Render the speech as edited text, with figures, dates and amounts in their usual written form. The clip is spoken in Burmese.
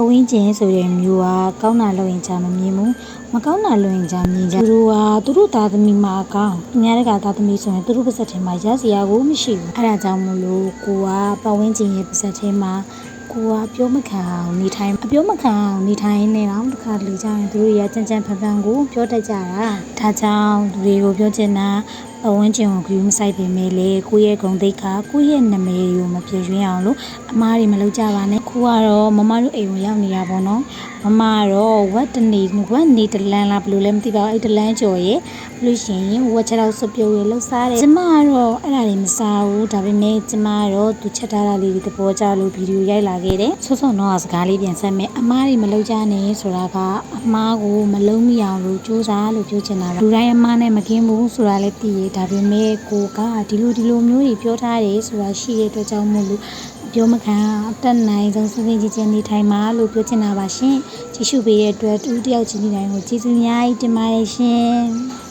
ဝင်းကျင်ဆိုတဲ့မျိုးကကောင်းတာလို့ရင်ချာမမြင်ဘူးမကောင်းတာလို့ရင်ချာမြင်ကြသူတို့ကသူတို့သားသမီးမှာအကောင်းသူများတကသားသမီးဆိုရင်သူတို့ပါစက်ထဲမှာရစရာကိုမရှိဘူးအဲ့ဒါကြောင့်မလို့ကိုကပဝင်းကျင်ရဲ့ပါစက်ထဲမှာကိုကပြောမခံအောင်နေထိုင်အပြောမခံအောင်နေထိုင်နေတော့တစ်ခါလေကြရင်သူတို့ရကြမ်းကြမ်းဖန်ဖန်ကိုပြောတတ်ကြတာဒါကြောင့်သူတွေကိုပြောချင်တာပဝင်းကျင်ကိုဂရုမစိုက်ပေမဲ့လေကိုရဲ့ဂုဏ်သိက္ခာကိုရဲ့နာမည်ကိုမပြည့်ရွှင်အောင်လို့အမားတွေမလုပ်ကြပါနဲ့ခုကတော့မမတို့အိမ်ကိုရောက်နေတာပေါ့နော်မမကတော့ဝက်နေတလန်းလားဘယ်လိုလဲမသိပါဘူးအဲ့တလန်းကျော်ရဲ့လို့ရှိရင်ဝက်ချက်တော့စွပ်ပြုတ်ရလှုပ်ရှားတယ်ကျမကတော့အဲ့ဒါတွေမစားဘူးဒါပေမဲ့ကျမကတော့သူချက်ထားတာလေးတွေသဘောကျလို့ဗီဒီယိုရိုက်လာခဲ့တယ်ဆော့ဆော့တော့စကားလေးပြန်ဆက်မယ်အမားတွေမလုပ်ကြနဲ့ဆိုတာကအမားကိုမလုံးမိအောင်လို့စူးစမ်းလို့ပြောချင်တာပါလူတိုင်းအမားနဲ့မကင်းဘူးဆိုတာလည်းသိရဒါပေမဲ့ကိုကဒီလိုမျိုးတွေပြောထားတယ်ဆိုတာရှိတဲ့အတွက်ကြောင့်မို့လို့ပြောမခံအတက်နိုင်ဆုံးစစချင်းနေထိုင်မှာလို့ပြောချင်တာပါရှင်ကြည့်ရှုပေးတဲ့အတွက်တူတယောက်ချင်းဒီတိုင်းကိုကျေးဇူးအများကြီးတင်ပါတယ်ရှင်